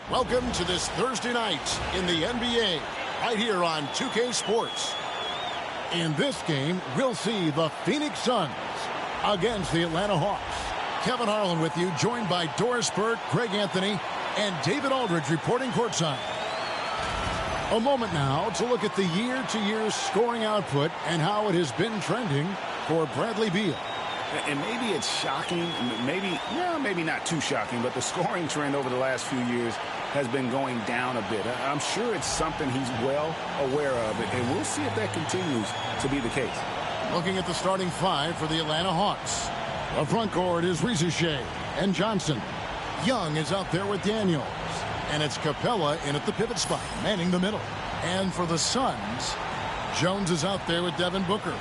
Welcome to this Thursday night in the NBA, right here on 2K Sports. In this game, we'll see the Phoenix Suns against the Atlanta Hawks. Kevin Harlan with you, joined by Doris Burke, Greg Anthony, and David Aldridge reporting courtside. A moment now to look at the year-to-year scoring output and how it has been trending for Bradley Beal. And maybe it's shocking, maybe not too shocking, but the scoring trend over the last few years has been going down a bit. I'm sure it's something he's well aware of, and we'll see if that continues to be the case. Looking at the starting five for the Atlanta Hawks. The front court is Rizushea and Johnson. Young is out there with Daniels. And it's Capella in at the pivot spot, manning the middle. And for the Suns, Jones is out there with Devin Booker.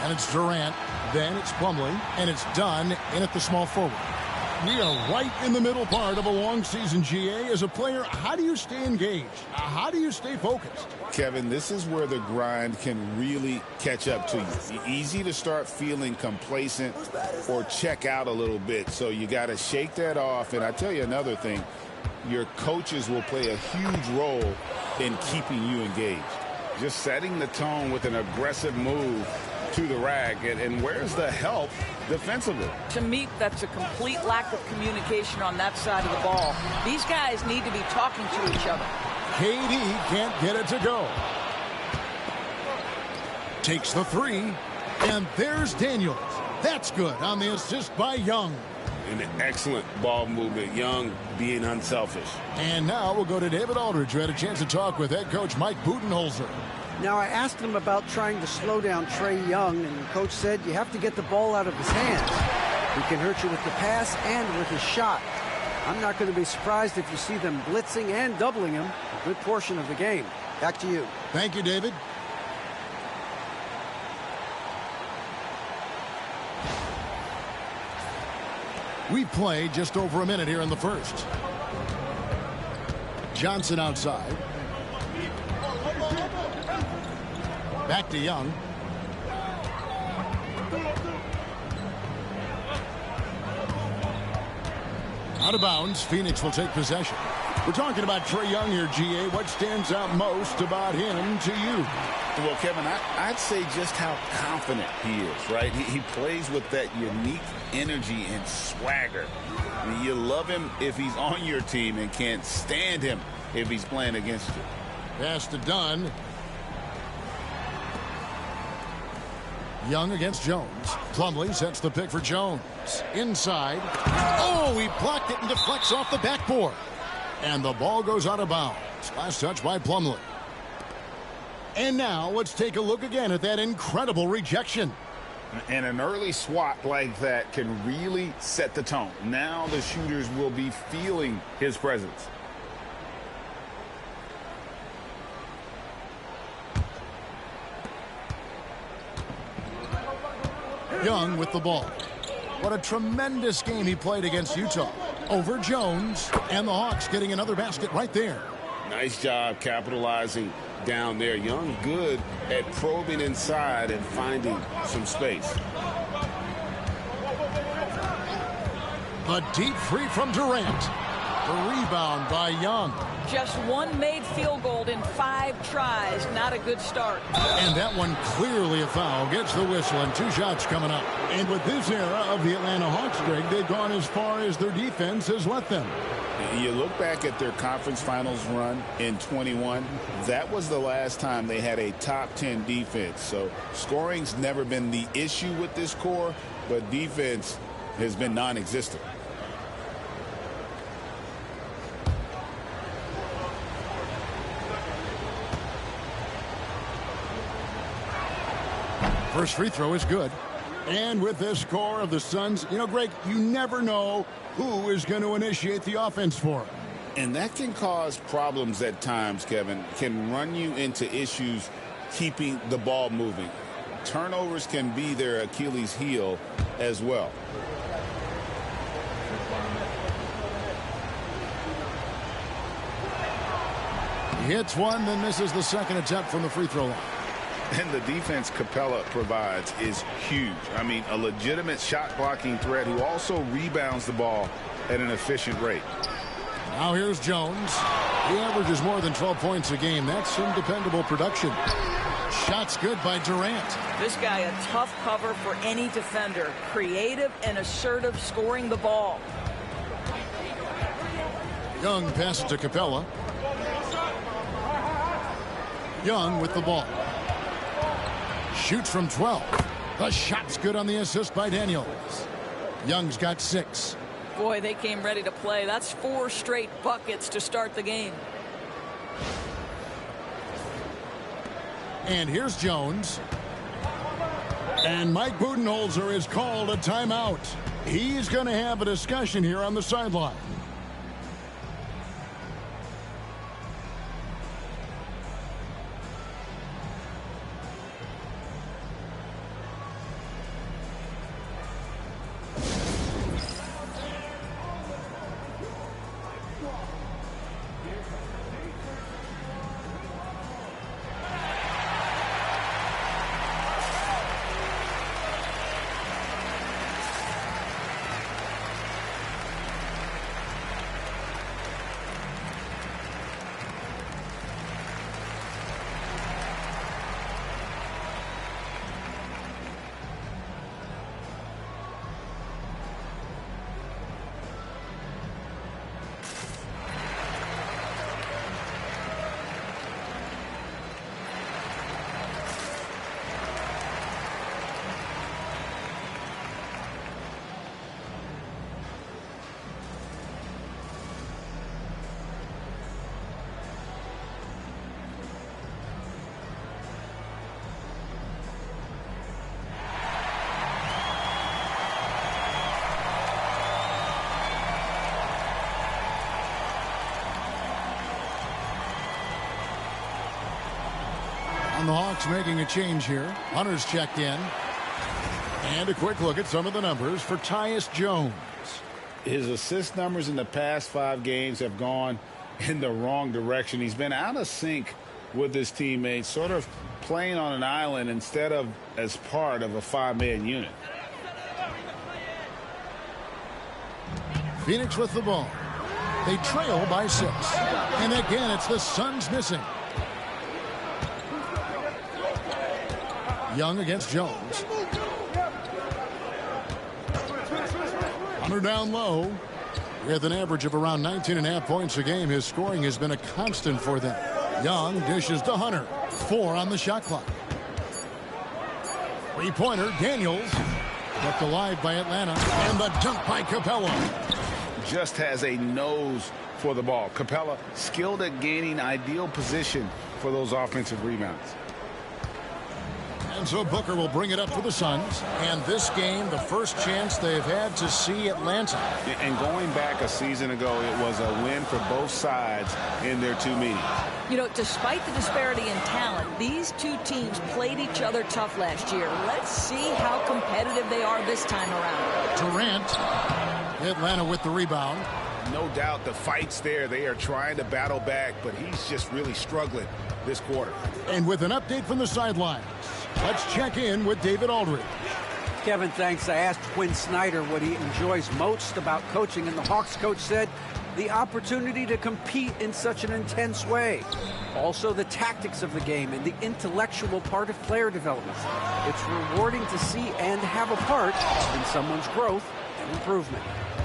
And it's Durant. Then it's Plumlee, and it's Dunn in at the small forward. We are right in the middle part of a long season, GA. As a player, how do you stay engaged? How do you stay focused? Kevin, this is where the grind can really catch up to you. Easy to start feeling complacent or check out a little bit. So you got to shake that off. And I tell you another thing, your coaches will play a huge role in keeping you engaged. Just setting the tone with an aggressive move to the rack, and where's the help defensively? To me, that's a complete lack of communication on that side of the ball. These guys need to be talking to each other. KD can't get it to go. Takes the three, and there's Daniels. That's good on the assist by Young. An excellent ball movement. Young being unselfish. And now we'll go to David Aldridge, who had a chance to talk with head coach Mike Budenholzer. Now, I asked him about trying to slow down Trae Young, and the coach said you have to get the ball out of his hands. He can hurt you with the pass and with his shot. I'm not going to be surprised if you see them blitzing and doubling him a good portion of the game. Back to you. Thank you, David. We play just over a minute here in the first. Johnson outside. Back to Young. Out of bounds. Phoenix will take possession. We're talking about Trae Young here, GA. What stands out most about him to you? Well, Kevin, I'd say just how confident he is, right? He plays with that unique energy and swagger. I mean, you love him if he's on your team and can't stand him if he's playing against you. Pass to Dunn. Young against Jones. Plumlee sets the pick for Jones. Inside. Oh, he blocked it and deflects off the backboard. And the ball goes out of bounds. Last touch by Plumlee. And now let's take a look again at that incredible rejection. And an early swat like that can really set the tone. Now the shooters will be feeling his presence. Young with the ball. What a tremendous game he played against Utah. Over Jones, and the Hawks getting another basket right there. Nice job capitalizing down there. Young good at probing inside and finding some space. A deep three from Durant. The rebound by Young. Just one made field goal in 5 tries. Not a good start. And that one clearly a foul. Gets the whistle, and 2 shots coming up. And with this era of the Atlanta Hawks, Greg, they've gone as far as their defense has let them. You look back at their conference finals run in 21, that was the last time they had a top 10 defense. So scoring's never been the issue with this core, but defense has been non-existent. First free throw is good. And with this score of the Suns, you know, Greg, you never know who is going to initiate the offense for them. And that can cause problems at times, Kevin. Can run you into issues keeping the ball moving. Turnovers can be their Achilles heel as well. He hits one, then misses the second attempt from the free throw line. And the defense Capella provides is huge. I mean, a legitimate shot blocking threat who also rebounds the ball at an efficient rate. Now here's Jones. He averages more than 12 points a game. That's some dependable production. Shots good by Durant. This guy a tough cover for any defender. Creative and assertive scoring the ball. Young passes to Capella. Young with the ball. Shoots from 12. The shot's good on the assist by Daniels. Young's got 6. Boy, they came ready to play. That's 4 straight buckets to start the game. And here's Jones. And Mike Budenholzer is called a timeout. He's going to have a discussion here on the sideline. And the Hawks making a change here. Hunter's checked in. And a quick look at some of the numbers for Tyus Jones. His assist numbers in the past 5 games have gone in the wrong direction. He's been out of sync with his teammates, sort of playing on an island instead of as part of a 5-man unit. Phoenix with the ball. They trail by 6. And again, it's the Suns missing. Young against Jones. Hunter down low. With an average of around 19.5 points a game, his scoring has been a constant for them. Young dishes to Hunter. 4 on the shot clock. Three-pointer, Daniels. Kept alive by Atlanta. And the dunk by Capella. Just has a nose for the ball. Capella skilled at gaining ideal position for those offensive rebounds. And so Booker will bring it up for the Suns. And this game, the first chance they've had to see Atlanta. And going back a season ago, it was a win for both sides in their 2 meetings. You know, despite the disparity in talent, these 2 teams played each other tough last year. Let's see how competitive they are this time around. Durant. Atlanta with the rebound. No doubt the fight's there. They are trying to battle back, but he's just really struggling this quarter. And with an update from the sidelines, let's check in with David Aldridge. Kevin, thanks. I asked Quinn Snyder what he enjoys most about coaching, and the Hawks coach said the opportunity to compete in such an intense way. Also, the tactics of the game and the intellectual part of player development. It's rewarding to see and have a part in someone's growth and improvement.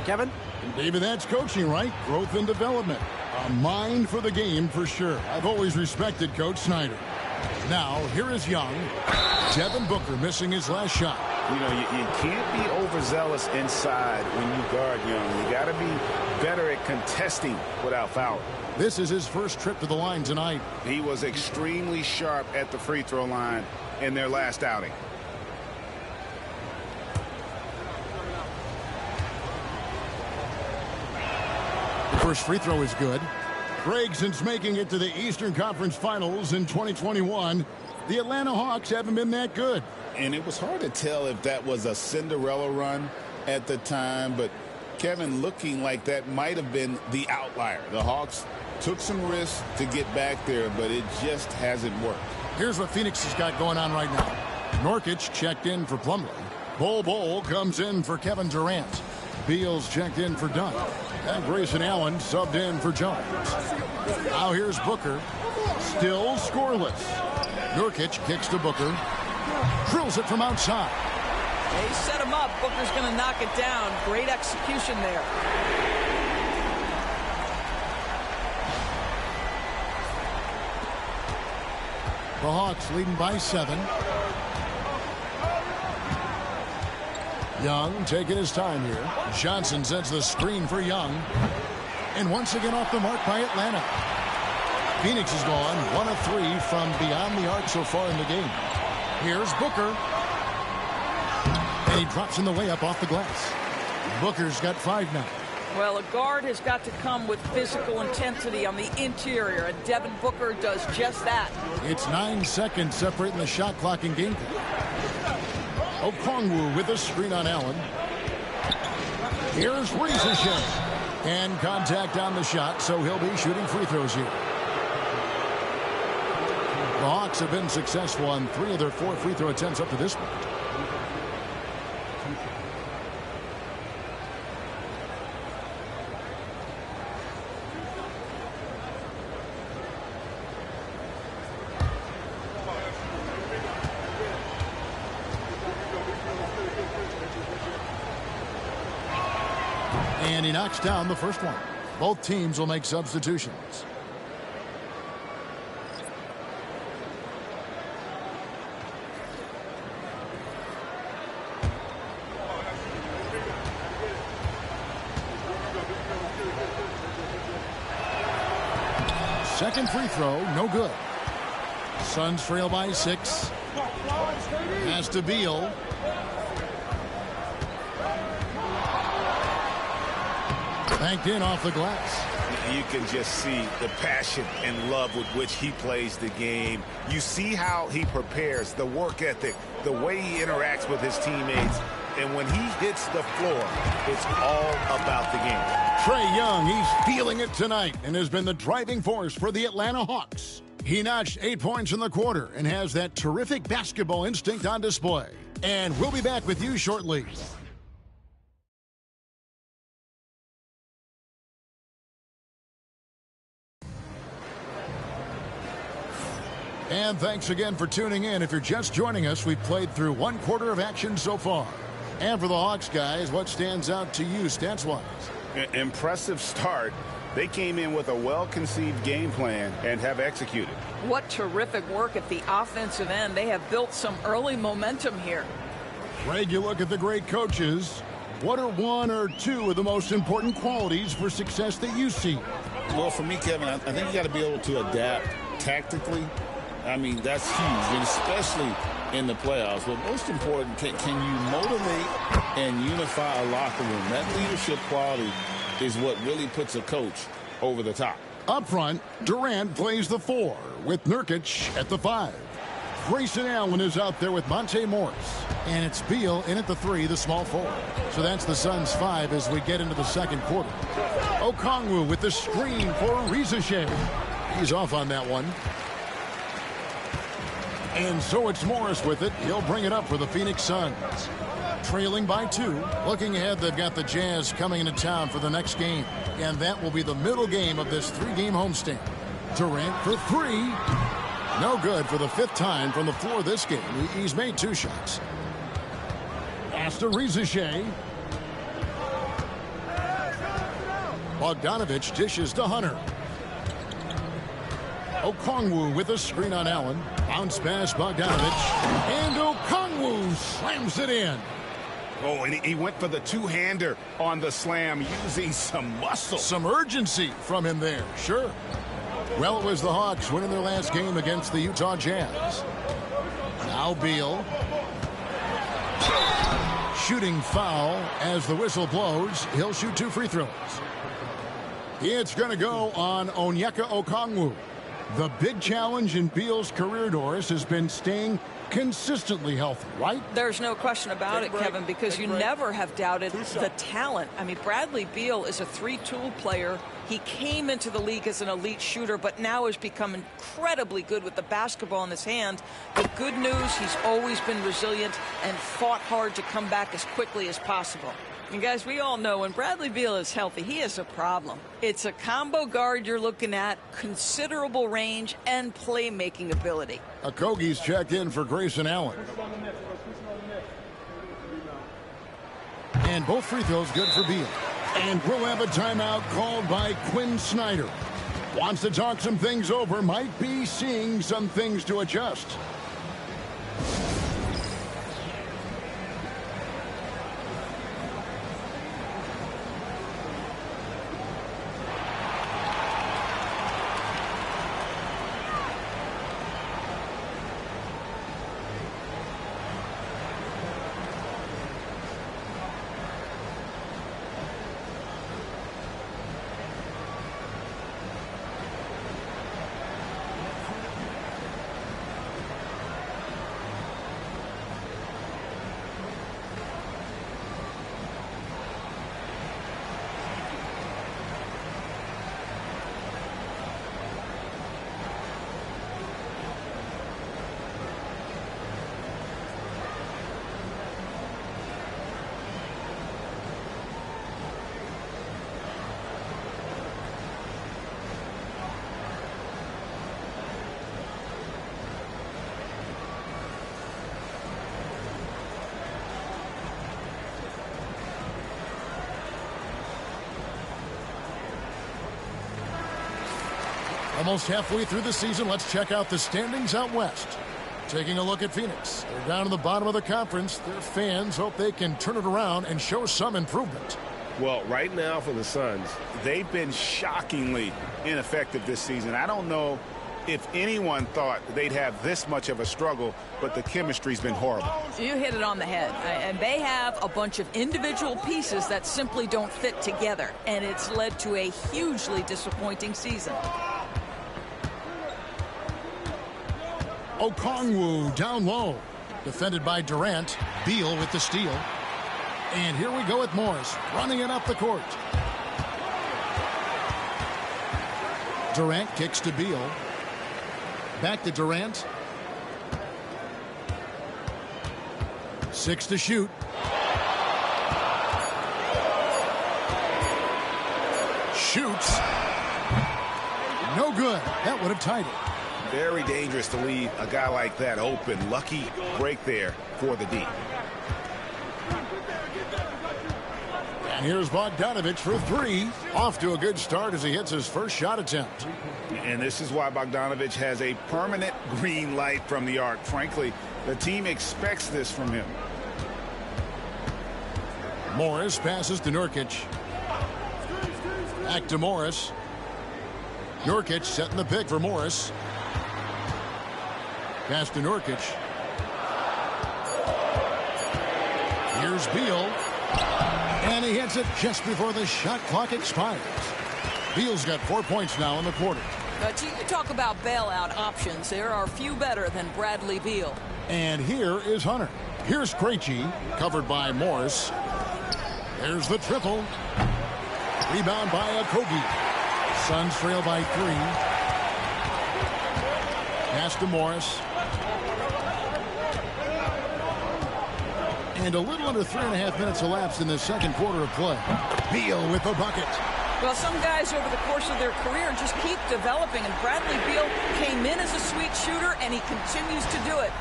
Kevin? David, that's coaching, right? Growth and development. A mind for the game for sure. I've always respected Coach Snyder. Now, here is Young. Devin Booker missing his last shot. You know, you can't be overzealous inside when you guard Young. You got to be better at contesting without fouling. This is his first trip to the line tonight. He was extremely sharp at the free throw line in their last outing. The first free throw is good. Greg, since making it to the Eastern Conference Finals in 2021, the Atlanta Hawks haven't been that good. And it was hard to tell if that was a Cinderella run at the time, but Kevin, looking like that might have been the outlier. The Hawks took some risks to get back there, but it just hasn't worked. Here's what Phoenix has got going on right now. Nurkic checked in for Plumlee. Bol comes in for Kevin Durant. Beal's checked in for Dunn. And Grayson Allen subbed in for Jones. Now here's Booker. Still scoreless. Nurkic kicks to Booker. Drills it from outside. They set him up. Booker's going to knock it down. Great execution there. The Hawks leading by 7. Young taking his time here. Johnson sends the screen for Young. And once again off the mark by Atlanta. Phoenix has gone 1 of 3 from beyond the arc so far in the game. Here's Booker. And he drops in the layup off the glass. Booker's got 5 now. Well, a guard has got to come with physical intensity on the interior, and Devin Booker does just that. It's 9 seconds separating the shot clock and game clock. Okongwu with a screen on Allen. Here's Risacher. And contact on the shot, so he'll be shooting free throws here. The Hawks have been successful on 3 of their 4 free throw attempts up to this point. And he knocks down the first one. Both teams will make substitutions. Second free throw, no good. Suns trail by 6. Pass to Beal. Banked in off the glass. You can just see the passion and love with which he plays the game. You see how he prepares, the work ethic, the way he interacts with his teammates. And when he hits the floor, it's all about the game. Trae Young, he's feeling it tonight and has been the driving force for the Atlanta Hawks. He notched 8 points in the quarter and has that terrific basketball instinct on display. And we'll be back with you shortly. And thanks again for tuning in. If you're just joining us, we've played through 1 quarter of action so far. And for the Hawks, guys, what stands out to you stats-wise? Impressive start. They came in with a well-conceived game plan and have executed. What terrific work at the offensive end. They have built some early momentum here. Greg, you look at the great coaches. What are 1 or 2 of the most important qualities for success that you see? Well, for me, Kevin, I think you got to be able to adapt tactically. I mean, that's huge, and especially in the playoffs. But most important, can you motivate and unify a locker room? That leadership quality is what really puts a coach over the top. Up front, Durant plays the 4 with Nurkic at the 5. Grayson Allen is out there with Monte Morris. And it's Beal in at the 3, the small forward. So that's the Suns' 5 as we get into the second quarter. Okongwu with the screen for Risacher. He's off on that one. And so it's Morris with it. He'll bring it up for the Phoenix Suns. Trailing by 2. Looking ahead, they've got the Jazz coming into town for the next game. And that will be the middle game of this 3-game homestand. Durant for 3. No good for the 5th time from the floor this game. He's made 2 shots. Pass to Risacher. Bogdanovich dishes to Hunter. Okongwu with a screen on Allen. Bounce pass Bogdanovich. And Okongwu slams it in. Oh, and he went for the two-hander on the slam using some muscle. Some urgency from him there, sure. Well, it was the Hawks winning their last game against the Utah Jazz. Now Beal. Shooting foul as the whistle blows. He'll shoot 2 free throws. It's going to go on Onyeka Okongwu. The big challenge in Beal's career, Doris, has been staying consistently healthy, right? There's no question about it, Kevin, because you never have doubted the talent. I mean, Bradley Beal is a 3-tool player. He came into the league as an elite shooter, but now has become incredibly good with the basketball in his hand. The good news, he's always been resilient and fought hard to come back as quickly as possible. And guys, we all know when Bradley Beal is healthy, he is a problem. It's a combo guard you're looking at, considerable range and playmaking ability. Okogie's checked in for Grayson Allen. And both free throws good for Beal. And we'll have a timeout called by Quinn Snyder. Wants to talk some things over, might be seeing some things to adjust. Almost halfway through the season, let's check out the standings out west. Taking a look at Phoenix. They're down in the bottom of the conference. Their fans hope they can turn it around and show some improvement. Well, right now for the Suns, they've been shockingly ineffective this season. I don't know if anyone thought they'd have this much of a struggle, but the chemistry's been horrible. You hit it on the head. And they have a bunch of individual pieces that simply don't fit together. And it's led to a hugely disappointing season. Okongwu down low. Defended by Durant. Beal with the steal. And here we go with Morris running it up the court. Durant kicks to Beal. Back to Durant. 6 to shoot. Shoots. No good. That would have tied it. Very dangerous to leave a guy like that open. Lucky break there for the D. And here's Bogdanovich for 3. Off to a good start as he hits his first shot attempt. And this is why Bogdanovich has a permanent green light from the arc. Frankly, the team expects this from him. Morris passes to Nurkic. Back to Morris. Nurkic setting the pick for Morris. Pass to Nurkic. Here's Beal. And he hits it just before the shot clock expires. Beal's got 4 points now in the quarter. But you talk about bailout options. There are few better than Bradley Beal. And here is Hunter. Here's Krejci, covered by Morris. There's the triple. Rebound by Okogie. Suns trail by 3. Pass to Morris. And a little under 3.5 minutes elapsed in the second quarter of play. Beal with the bucket. Well, some guys over the course of their career just keep developing, and Bradley Beal came in as a sweet shooter, and he continues to do it.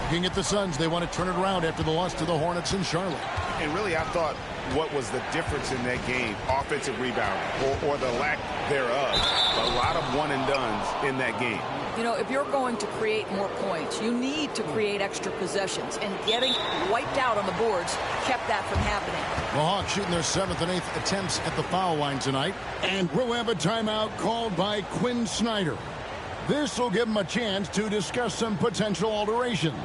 Looking at the Suns, they want to turn it around after the loss to the Hornets in Charlotte. And really, I thought what was the difference in that game, offensive rebound or the lack thereof. A lot of one-and-dones in that game. You know, if you're going to create more points, you need to create extra possessions, and getting wiped out on the boards kept that from happening. The Hawks shooting their 7th and 8th attempts at the foul line tonight, and we'll have a timeout called by Quinn Snyder. This will give him a chance to discuss some potential alterations.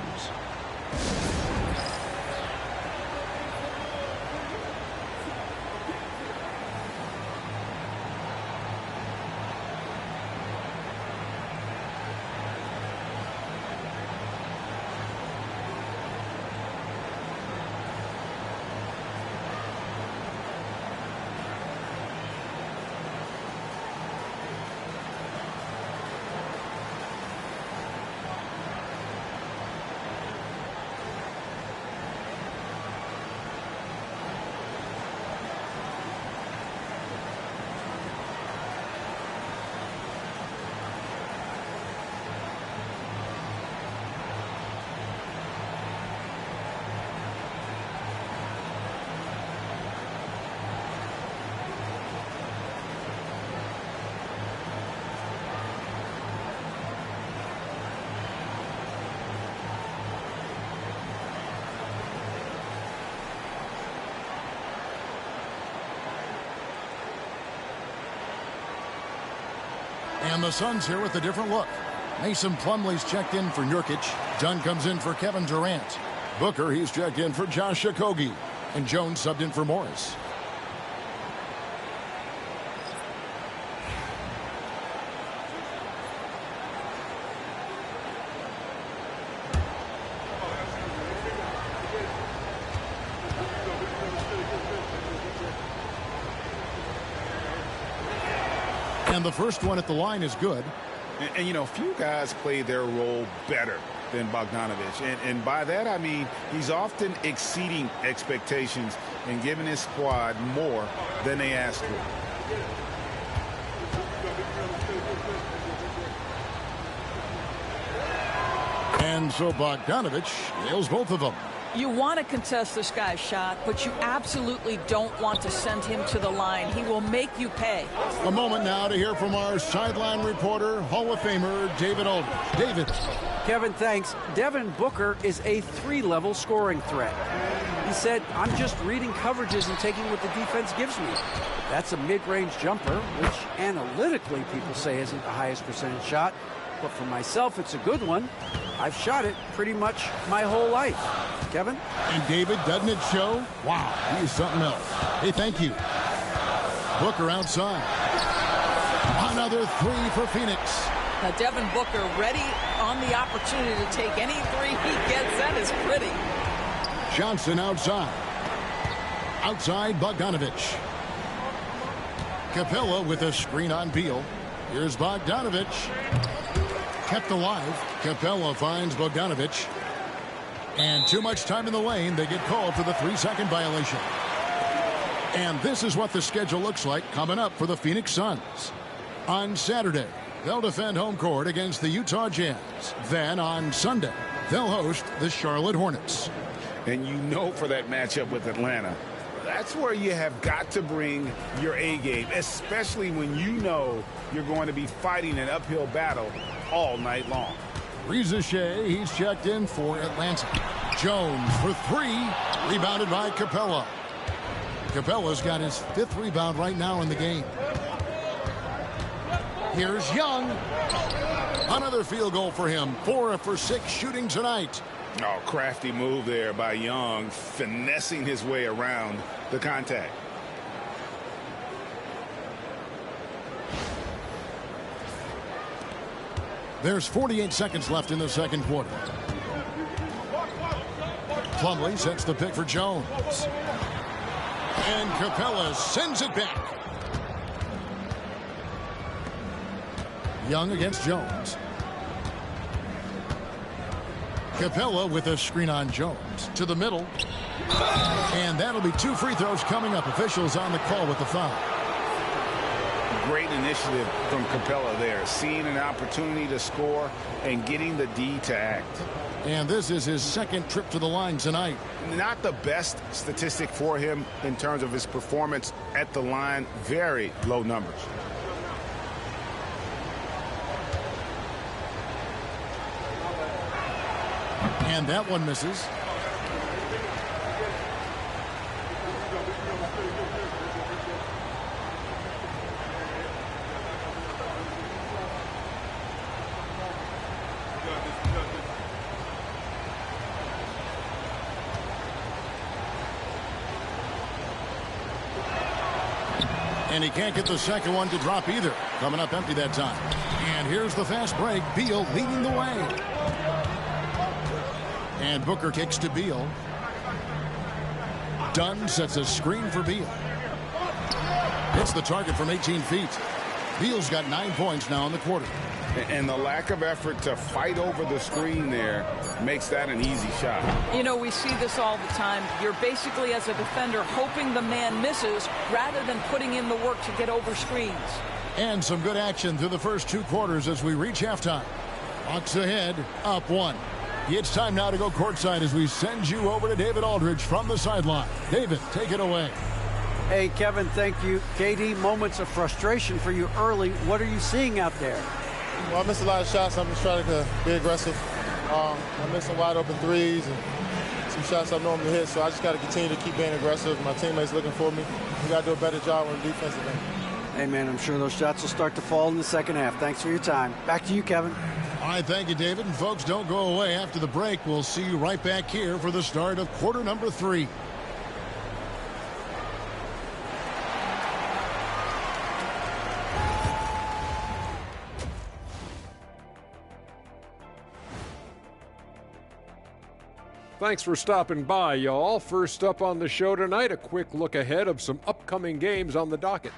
And the Suns here with a different look. Mason Plumlee's checked in for Nurkic. Dunn comes in for Kevin Durant. Booker, he's checked in for Josh Okogie. And Jones subbed in for Morris. And the first one at the line is good. And you know, few guys play their role better than Bogdanovich. And by that, I mean he's often exceeding expectations and giving his squad more than they asked for. And so Bogdanovich nails both of them. You want to contest this guy's shot, but you absolutely don't want to send him to the line. He will make you pay. A moment now to hear from our sideline reporter, Hall of Famer David Aldridge. David. Kevin, thanks. Devin Booker is a 3-level scoring threat. He said, I'm just reading coverages and taking what the defense gives me. That's a mid-range jumper, which analytically people say isn't the highest percentage shot. But for myself, it's a good one. I've shot it pretty much my whole life. Kevin? And David, doesn't it show? Wow, he's something else. Hey, thank you. Booker outside. Another three for Phoenix. Now Devin Booker ready on the opportunity to take any three he gets. That is pretty. Johnson outside. Outside Bogdanovich. Capella with a screen on Beal. Here's Bogdanovich. Kept alive. Capella finds Bogdanovich. And too much time in the lane. They get called for the 3-second violation. And this is what the schedule looks like coming up for the Phoenix Suns. On Saturday, they'll defend home court against the Utah Jazz. Then on Sunday, they'll host the Charlotte Hornets. And you know, for that matchup with Atlanta, that's where you have got to bring your A game, especially when you know you're going to be fighting an uphill battle all night long. Reza Shea, he's checked in for Atlanta. Jones for three, rebounded by Capella. Capella's got his 5th rebound right now in the game. Here's Young. Another field goal for him. 4 for 6 shooting tonight. Oh, crafty move there by Young, finessing his way around the contact. There's 48 seconds left in the second quarter. Plumlee sets the pick for Jones. And Capella sends it back. Young against Jones. Capella with a screen on Jones to the middle. And that'll be 2 free throws coming up. Officials on the call with the foul. great initiative from Capella there, seeing an opportunity to score and getting the D to act. And this is his second trip to the line tonight. Not the best statistic for him in terms of his performance at the line. Very low numbers. And that one misses. And he can't get the second one to drop either. Coming up empty that time. And here's the fast break. Beal leading the way. And Booker kicks to Beal. Dunn sets a screen for Beal. Hits the target from 18 feet. Beal's got 9 points now in the quarter. And the lack of effort to fight over the screen there makes that an easy shot. You know, we see this all the time. You're basically, as a defender, hoping the man misses rather than putting in the work to get over screens. And some good action through the first 2 quarters as we reach halftime. Hawks ahead, up 1. It's time now to go courtside as we send you over to David Aldridge from the sideline. David, take it away. Hey, Kevin, thank you. KD, moments of frustration for you early. What are you seeing out there? Well, I missed a lot of shots. I'm just trying to be aggressive. I missed some wide open threes and some shots I normally hit, so I just got to continue to keep being aggressive. My teammates looking for me. We got to do a better job on the defensive end. Hey, man, I'm sure those shots will start to fall in the second half. Thanks for your time. Back to you, Kevin. All right, thank you, David. And folks, don't go away. After the break, we'll see you right back here for the start of quarter number 3. Thanks for stopping by, y'all. First up on the show tonight, a quick look ahead of some upcoming games on the docket.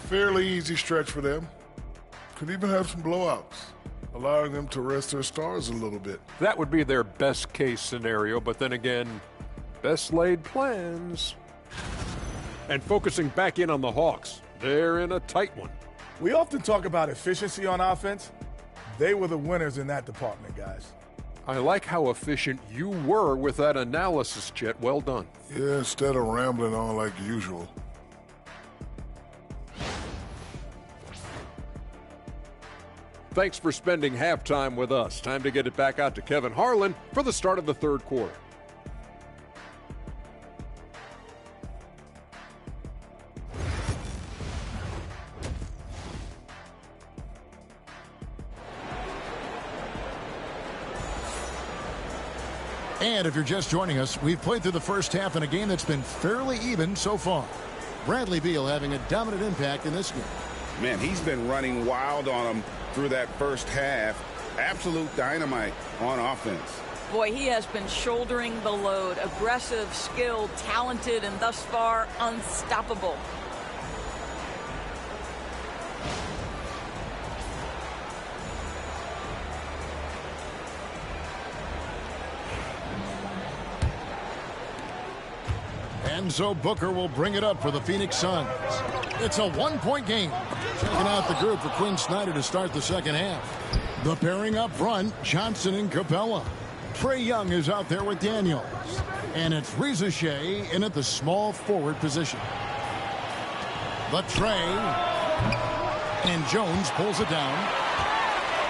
Fairly easy stretch for them. Could even have some blowouts, allowing them to rest their stars a little bit. That would be their best case scenario, but then again, best laid plans. And focusing back in on the Hawks, they're in a tight one. We often talk about efficiency on offense. They were the winners in that department, guys. I like how efficient you were with that analysis, Chet. Well done. Yeah, instead of rambling on like usual. Thanks for spending halftime with us. Time to get it back out to Kevin Harlan for the start of the third quarter. And if you're just joining us, we've played through the first half in a game that's been fairly even so far. Bradley Beal having a dominant impact in this game. Man, he's been running wild on them through that first half. Absolute dynamite on offense. Boy, he has been shouldering the load. Aggressive, skilled, talented, and thus far unstoppable. And so Booker will bring it up for the Phoenix Suns. It's a 1-point game. Checking out the group for Quinn Snyder to start the second half. The pairing up front, Johnson and Capella. Trae Young is out there with Daniels. And it's Reza Shea in at the small forward position. The Trae. And Jones pulls it down.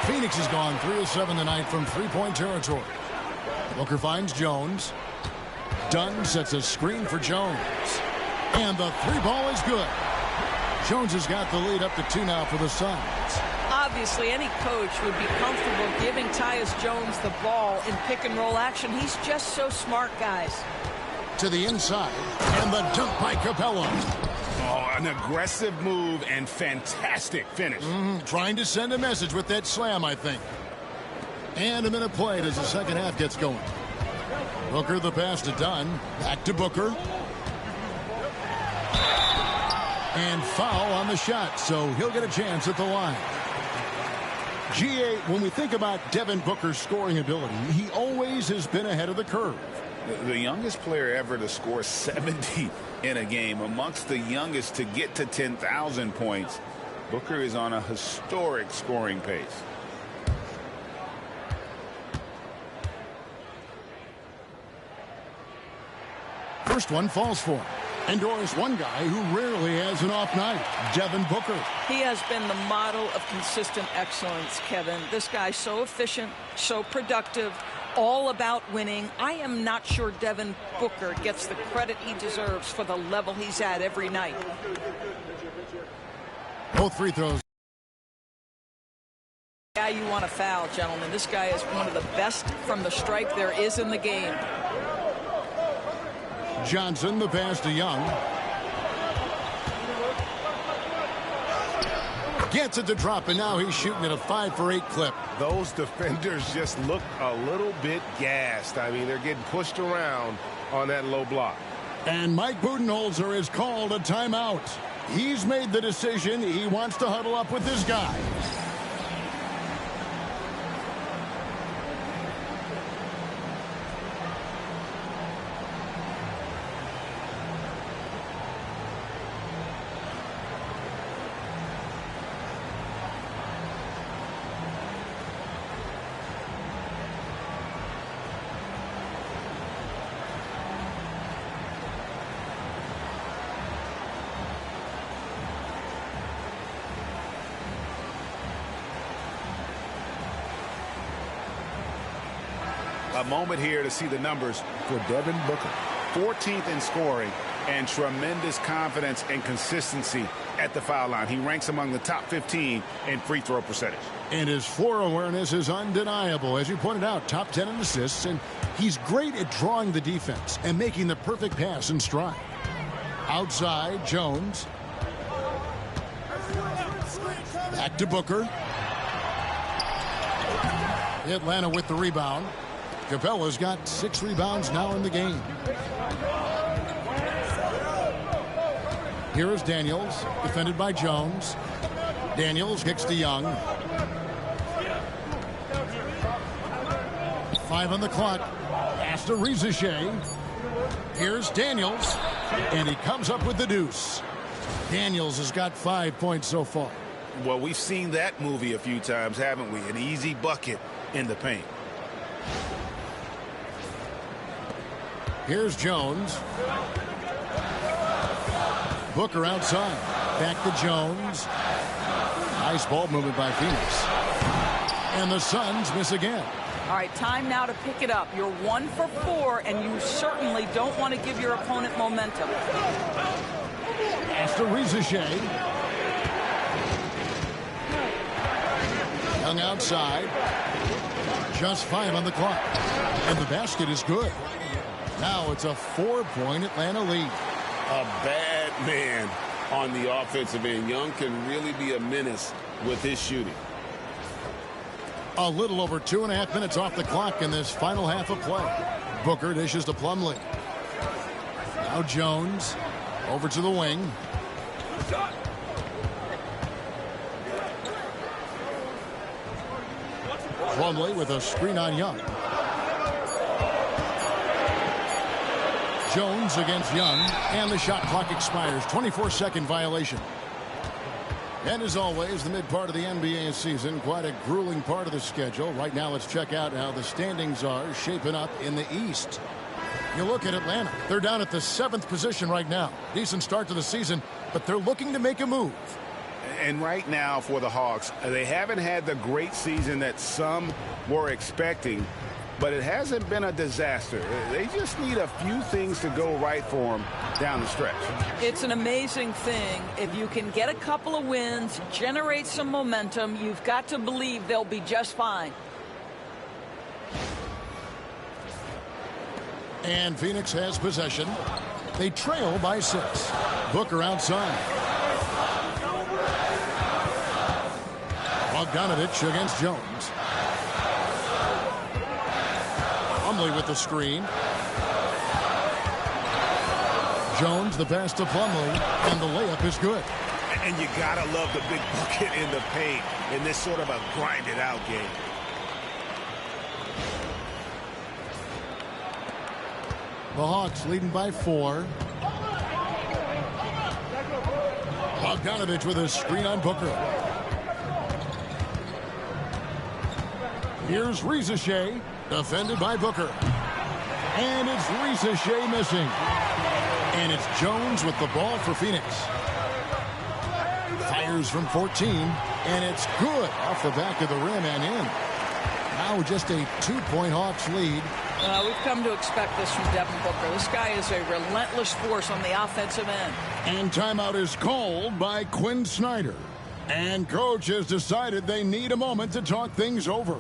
Phoenix has gone 3 of 7 tonight from three-point territory. Booker finds Jones. Dunn sets a screen for Jones. And the 3-ball is good. Jones has got the lead up to 2 now for the Suns. Obviously, any coach would be comfortable giving Tyus Jones the ball in pick-and-roll action. He's just so smart, guys. To the inside. And the dunk by Capella. Oh, an aggressive move and fantastic finish. Trying to send a message with that slam, I think. And a minute played as the second half gets going. Booker the pass to Dunn. Back to Booker. And foul on the shot, so he'll get a chance at the line. GA, when we think about Devin Booker's scoring ability, he always has been ahead of the curve. The youngest player ever to score 70 in a game, amongst the youngest to get to 10,000 points. Booker is on a historic scoring pace. First one falls for him. And Doris, one guy who rarely has an off night, Devin Booker. He has been the model of consistent excellence, Kevin. This guy's so efficient, so productive, all about winning. I am not sure Devin Booker gets the credit he deserves for the level he's at every night. Both free throws. Yeah, you want to foul, gentlemen. This guy is one of the best from the stripe there is in the game. Johnson, the pass to Young. Gets it to drop, and now he's shooting at a 5 for 8 clip. Those defenders just look a little bit gassed. I mean, they're getting pushed around on that low block. And Mike Budenholzer has called a timeout. He's made the decision. He wants to huddle up with his guys. A moment here to see the numbers for Devin Booker. 14th in scoring and tremendous confidence and consistency at the foul line. He ranks among the top 15 in free throw percentage. And his floor awareness is undeniable. As you pointed out, top 10 in assists, and he's great at drawing the defense and making the perfect pass in stride. Outside, Jones. Back to Booker. Atlanta with the rebound. Capella's got 6 rebounds now in the game. Here is Daniels, defended by Jones. Daniels kicks to Young. 5 on the clock. Pass to Rizachet. Here's Daniels, and he comes up with the deuce. Daniels has got 5 points so far. Well, we've seen that movie a few times, haven't we? An easy bucket in the paint. Here's Jones. Booker outside. Back to Jones. Nice ball movement by Phoenix. And the Suns miss again. All right, time now to pick it up. You're 1 for 4, and you certainly don't want to give your opponent momentum. Pass to Rizachet. Young outside. Just 5 on the clock. And the basket is good. Now it's a 4-point Atlanta lead. A bad man on the offensive end. Young can really be a menace with his shooting. A little over 2.5 minutes off the clock in this final half of play. Booker dishes to Plumlee. Now Jones over to the wing. Plumlee with a screen on Young. Jones against Young, and the shot clock expires. 24-second violation. And as always, the mid part of the NBA season, quite a grueling part of the schedule. Right now, let's check out how the standings are shaping up in the East. You look at Atlanta. They're down at the 7th position right now. Decent start to the season, but they're looking to make a move. And right now for the Hawks, they haven't had the great season that some were expecting, but it hasn't been a disaster. They just need a few things to go right for them down the stretch. It's an amazing thing. If you can get a couple of wins, generate some momentum, you've got to believe they'll be just fine. And Phoenix has possession. They trail by 6. Booker outside. Bogdanovich against Jones. Plumlee with the screen. Jones, the pass to Plumlee, and the layup is good. And you gotta love the big bucket in the paint in this sort of a grinded out game. The Hawks leading by 4. Bogdanovich with a screen on Booker. Here's Risacher, defended by Booker. And it's Risacher missing. And it's Jones with the ball for Phoenix. Fires from 14, and it's good off the back of the rim and in. Now just a 2-point Hawks lead. We've come to expect this from Devin Booker. This guy is a relentless force on the offensive end. And timeout is called by Quinn Snyder. And coach has decided they need a moment to talk things over.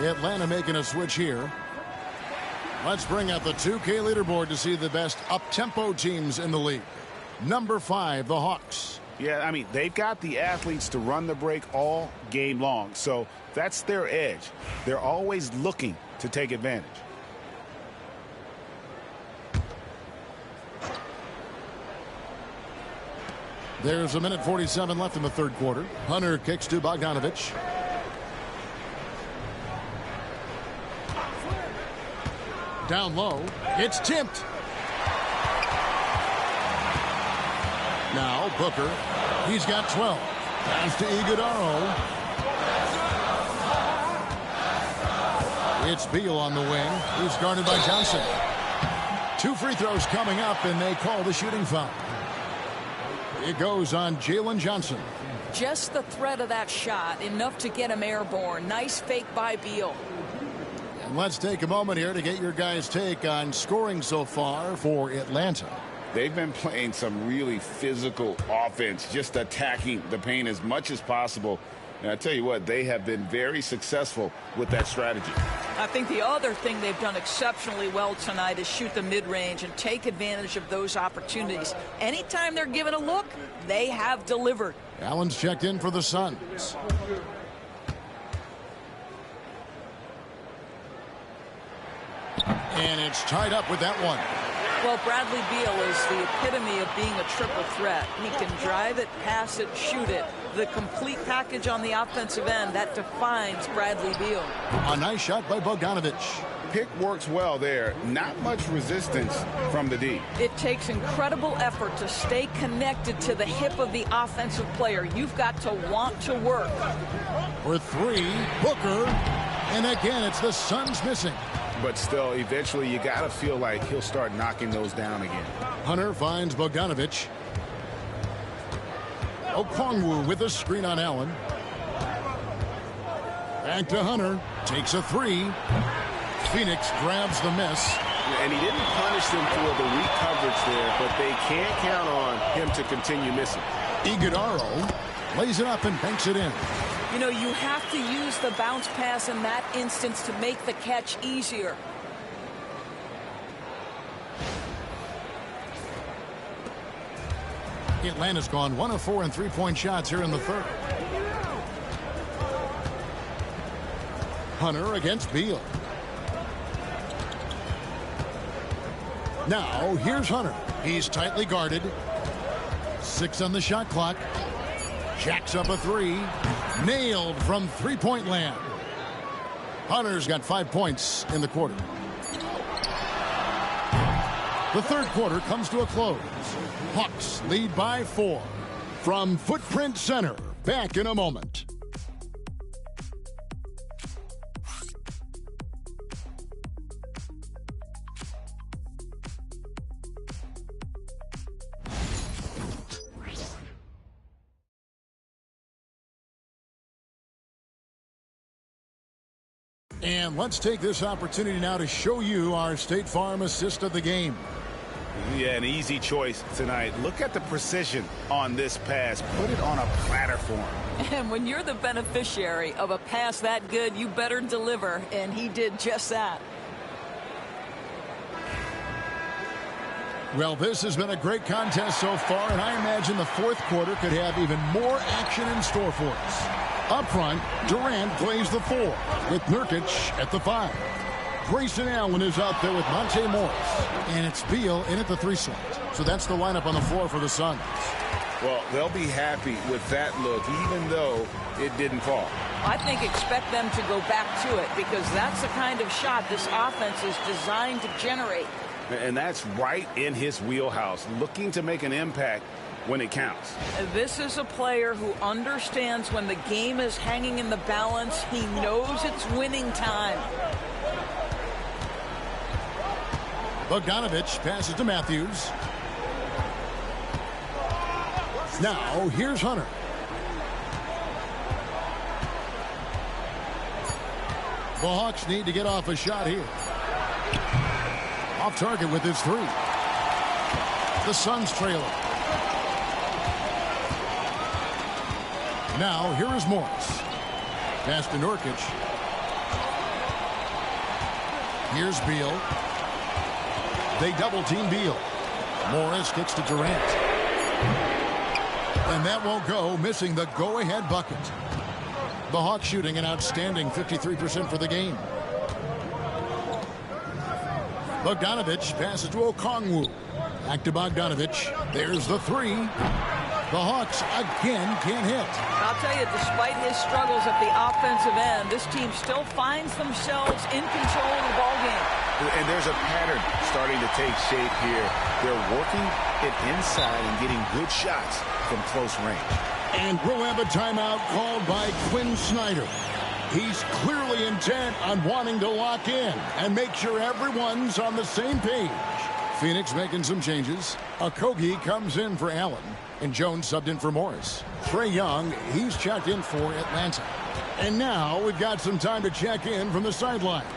Atlanta making a switch here. Let's bring out the 2K leaderboard to see the best up-tempo teams in the league. Number 5, the Hawks. Yeah, I mean, they've got the athletes to run the break all game long. So that's their edge. They're always looking to take advantage. There's a minute 47 left in the third quarter. Hunter kicks to Bogdanovich. Down low. It's tipped. Now Booker. He's got 12. Pass to Iguodala. It's Beal on the wing. He's guarded by Johnson. 2 free throws coming up, and they call the shooting foul. It goes on Jalen Johnson. Just the threat of that shot, enough to get him airborne. Nice fake by Beal. And let's take a moment here to get your guys' take on scoring so far for Atlanta. They've been playing some really physical offense, just attacking the paint as much as possible. And I tell you what, they have been very successful with that strategy. I think the other thing they've done exceptionally well tonight is shoot the mid-range and take advantage of those opportunities. Anytime they're given a look, they have delivered. Allen's checked in for the Suns. And it's tied up with that one. Well, Bradley Beal is the epitome of being a triple threat. He can drive it, pass it, shoot it. The complete package on the offensive end, that defines Bradley Beal. A nice shot by Bogdanovich. Pick works well there. Not much resistance from the D. It takes incredible effort to stay connected to the hip of the offensive player. You've got to want to work. For 3, Booker. And again, it's the Suns missing. But still, eventually you got to feel like he'll start knocking those down again. Hunter finds Bogdanovich. Okongwu with a screen on Allen. Back to Hunter. Takes a 3. Phoenix grabs the miss. And he didn't punish them for the weak coverage there, but they can't count on him to continue missing. Iguodala lays it up and banks it in. You know, you have to use the bounce pass in that instance to make the catch easier. Atlanta's gone 1 of 4 in three-point shots here in the third. Hunter against Beal. Now, here's Hunter. He's tightly guarded. 6 on the shot clock. Jacks up a 3. Nailed from three-point land. Hunter's got 5 points in the quarter. The third quarter comes to a close. Hawks lead by 4. From Footprint Center, back in a moment. And let's take this opportunity now to show you our State Farm assist of the game. Yeah, an easy choice tonight. Look at the precision on this pass. Put it on a platter for him. And when you're the beneficiary of a pass that good, you better deliver, and he did just that. Well, this has been a great contest so far, and I imagine the fourth quarter could have even more action in store for us. Up front, Durant plays the 4 with Nurkic at the 5. Grayson Allen is out there with Monte Morris, and it's Beal in at the 3 slot. So that's the lineup on the floor for the Suns. Well, they'll be happy with that look, even though it didn't fall. I think expect them to go back to it because that's the kind of shot this offense is designed to generate. And that's right in his wheelhouse, looking to make an impact when it counts. This is a player who understands when the game is hanging in the balance. He knows it's winning time. Bogdanovich passes to Matthews. Now, here's Hunter. The Hawks need to get off a shot here. Off target with his 3. The Suns trail it. Now, here is Morris. Pass to Nurkic. Here's Beal. They double-team Beal. Morris kicks to Durant. And that won't go, missing the go-ahead bucket. The Hawks shooting an outstanding 53% for the game. Bogdanovich passes to Okongwu. Back to Bogdanovich. There's the 3. The Hawks again can't hit. I'll tell you, despite his struggles at the offensive end, this team still finds themselves in control of the ballgame. And there's a pattern starting to take shape here. They're working it inside and getting good shots from close range. And we'll have a timeout called by Quinn Snyder. He's clearly intent on wanting to lock in and make sure everyone's on the same page. Phoenix making some changes. Okogie comes in for Allen, and Jones subbed in for Morris. Trae Young, he's checked in for Atlanta. And now we've got some time to check in from the sidelines.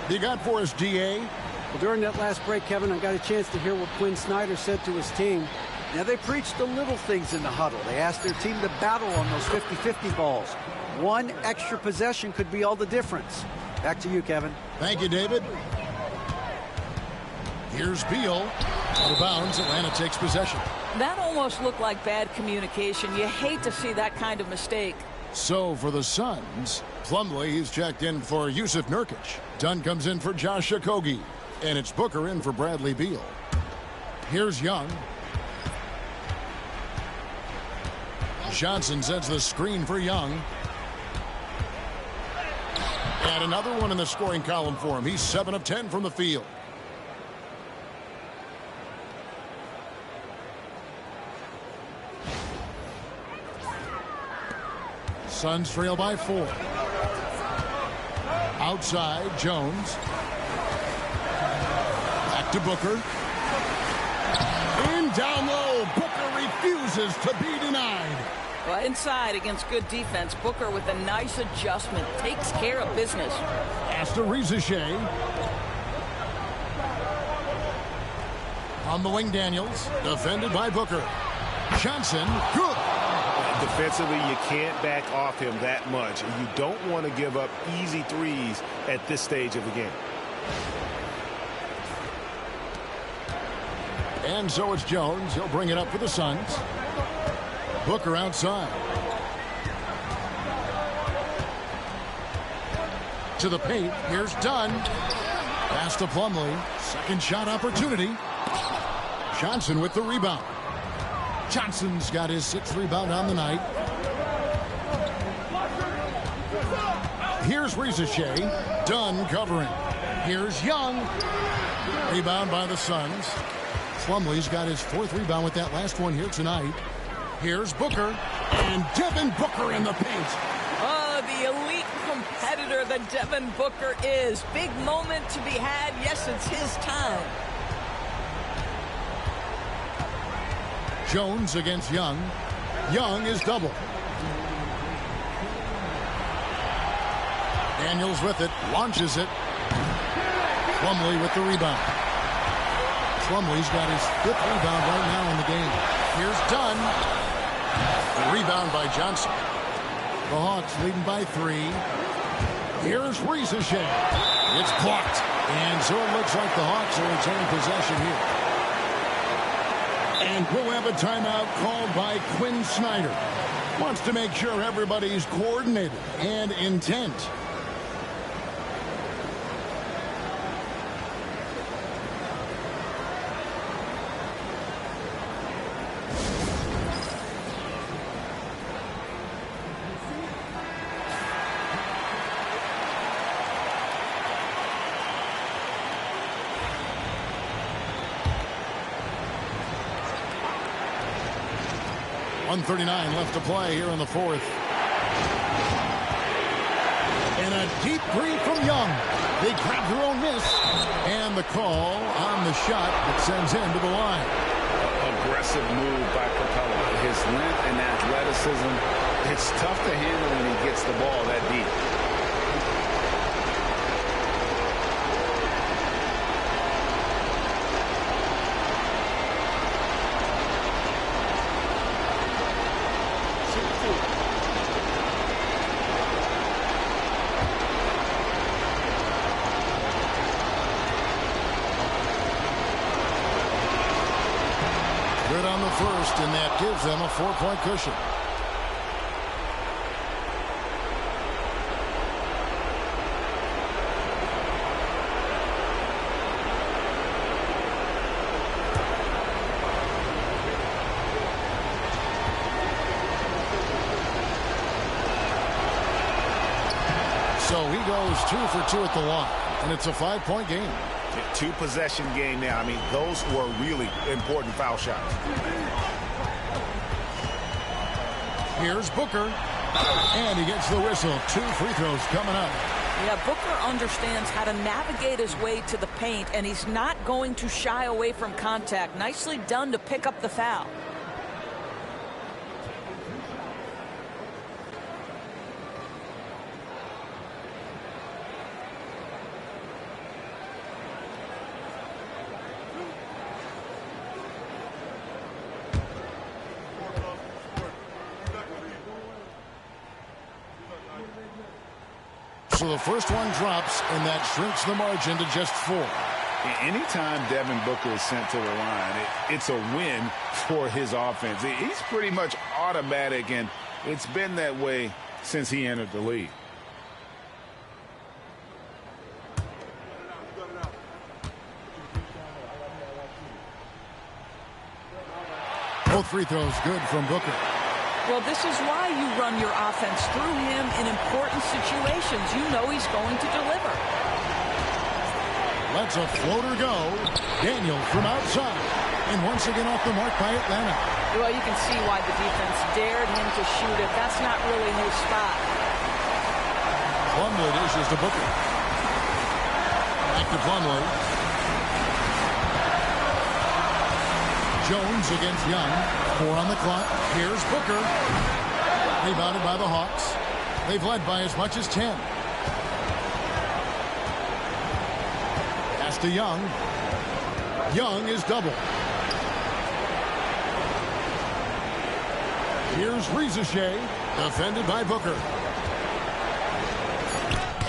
You got for us, DA? Well, during that last break, Kevin, I got a chance to hear what Quinn Snyder said to his team. Now, they preached the little things in the huddle. They asked their team to battle on those 50-50 balls. One extra possession could be all the difference. Back to you, Kevin. Thank you, David. Here's Beal. Out of bounds, Atlanta takes possession. That almost looked like bad communication. You hate to see that kind of mistake. So for the Suns, Plumlee, he's checked in for Yusuf Nurkic. Dunn comes in for Josh Okogie. And it's Booker in for Bradley Beal. Here's Young. Johnson sets the screen for Young. And another one in the scoring column for him. He's 7 of 10 from the field. Suns trail by 4. Outside, Jones. Back to Booker. In down low. Booker refuses to be denied. Well, inside against good defense, Booker with a nice adjustment takes care of business. Pass to Rizachet. On the wing, Daniels. Defended by Booker. Johnson, good. Defensively, you can't back off him that much. You don't want to give up easy threes at this stage of the game. And so it's Jones. He'll bring it up for the Suns. Booker outside. To the paint. Here's Dunn. Pass to Plumlee. Second shot opportunity. Johnson with the rebound. Johnson's got his 6th rebound on the night. Here's Rizachet. Dunn covering. Here's Young. Rebound by the Suns. Plumlee's got his 4th rebound with that last one here tonight. Here's Booker, and Devin Booker in the paint. Oh, the elite competitor that Devin Booker is. Big moment to be had. Yes, it's his time. Jones against Young. Young is double. Daniels with it, launches it. Plumlee with the rebound. Plumlee's got his 5th rebound right now in the game. Here's Dunn. The rebound by Johnson. The Hawks leading by 3. Here's Risacher. It's blocked. And so it looks like the Hawks are retaining possession here. And we'll have a timeout called by Quinn Snyder. Wants to make sure everybody's coordinated and intent. .139 left to play here in the 4th. And a deep three from Young. They grab their own miss. And the call on the shot that sends him to the line. Aggressive move by Capella. His length and athleticism, it's tough to handle when he gets the ball that deep. Good on the first, and that gives them a 4-point cushion. So he goes 2 for 2 at the line, and it's a 5-point game. 2-possession game now. I mean, those were really important foul shots. Here's Booker, and he gets the whistle. 2 free throws coming up. Yeah, Booker understands how to navigate his way to the paint, and he's not going to shy away from contact. Nicely done to pick up the foul. So the first one drops, and that shrinks the margin to just 4. Anytime Devin Booker is sent to the line, it's a win for his offense. He's pretty much automatic, and it's been that way since he entered the league. Both free throws good from Booker. Well, this is why you run your offense through him in important situations. You know he's going to deliver. Lets a floater go. Daniel from outside. And once again off the mark by Atlanta. Well, you can see why the defense dared him to shoot it. That's not really his spot. Plumlee dishes to Booker. Back to Plumlee. Jones against Young. 4 on the clock. Here's Booker. Rebounded by the Hawks. They've led by as much as 10. Pass to Young. Young is double. Here's Risacher. Defended by Booker.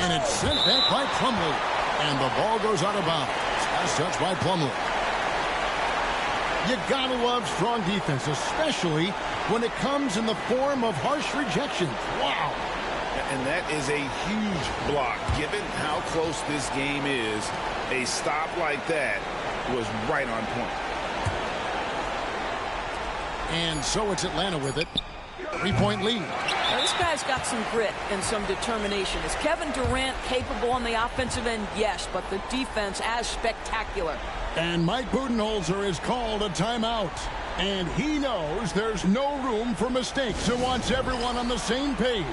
And it's sent back by Plumlee. And the ball goes out of bounds. Last touch by Plumlee. You gotta love strong defense, especially when it comes in the form of harsh rejections. Wow. And that is a huge block. Given how close this game is, a stop like that was right on point. And so it's Atlanta with it. 3-point lead. Now, this guy's got some grit and some determination. Is Kevin Durant capable on the offensive end? Yes, but the defense as spectacular. And Mike Budenholzer has called a timeout. And he knows there's no room for mistakes and wants everyone on the same page.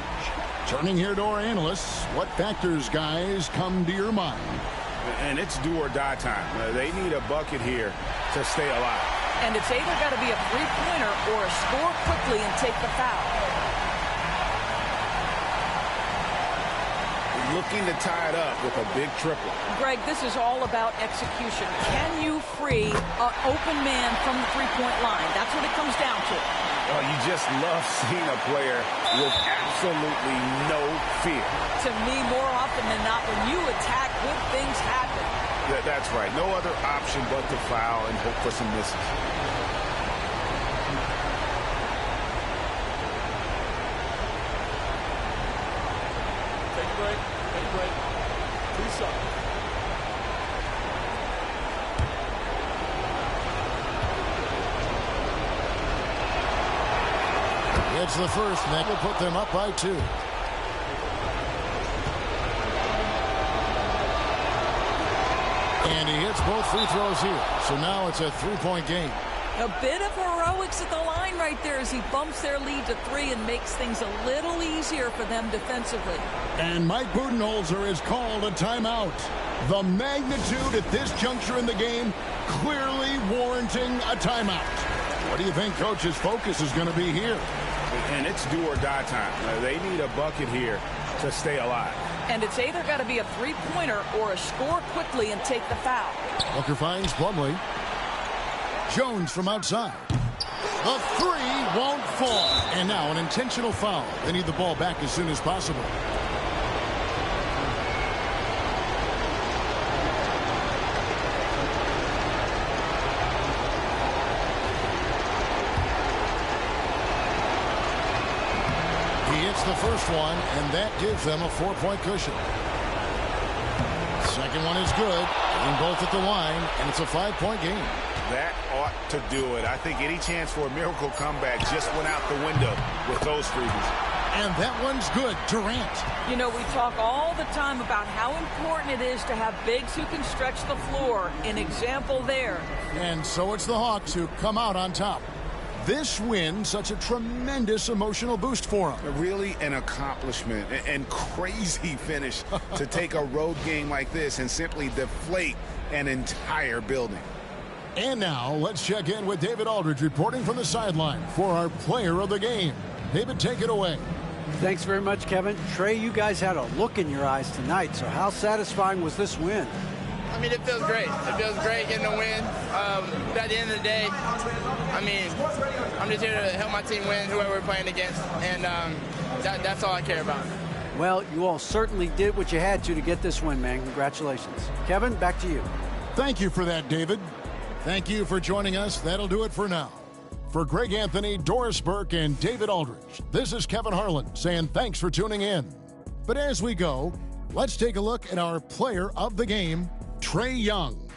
Turning here to our analysts, what factors, guys, come to your mind? And it's do or die time. They need a bucket here to stay alive. And it's either got to be a three-pointer or a score quickly and take the foul. Looking to tie it up with a big triple. Greg, this is all about execution. Can you free an open man from the three-point line? That's what it comes down to. Oh, you just love seeing a player with absolutely no fear. To me, more often than not, when you attack, good things happen. That's right. No other option but to foul and hope for some misses. Take a break. Take a break. Reset. It's the first, and that will put them up by 2. And he hits both free throws here. So now it's a 3-point game. A bit of heroics at the line right there as he bumps their lead to 3 and makes things a little easier for them defensively. And Mike Budenholzer has called a timeout. The magnitude at this juncture in the game clearly warranting a timeout. What do you think Coach's focus is going to be here? And it's do or die time. They need a bucket here to stay alive. And it's either got to be a three-pointer or a score quickly and take the foul. Booker finds Plumlee. Jones from outside. The 3 won't fall. And now an intentional foul. They need the ball back as soon as possible. The first one, and that gives them a 4-point cushion. Second one is good, and both at the line, and it's a 5-point game. That ought to do it. I think any chance for a miracle comeback just went out the window with those freebies. And that one's good. Durant. You know, we talk all the time about how important it is to have bigs who can stretch the floor. An example there. And so it's the Hawks who come out on top. This win, such a tremendous emotional boost for them. Really an accomplishment and crazy finish to take a road game like this and simply deflate an entire building. And now let's check in with David Aldridge reporting from the sideline for our player of the game. David, take it away. Thanks very much, Kevin. Trey, you guys had a look in your eyes tonight, so how satisfying was this win? I mean, it feels great. It feels great getting a win. But at the end of the day, I mean, I'm just here to help my team win, whoever we're playing against, and that's all I care about. Well, you all certainly did what you had to get this win, man. Congratulations. Kevin, back to you. Thank you for that, David. Thank you for joining us. That'll do it for now. For Greg Anthony, Doris Burke, and David Aldridge, this is Kevin Harlan saying thanks for tuning in. But as we go, let's take a look at our player of the game, Trae Young.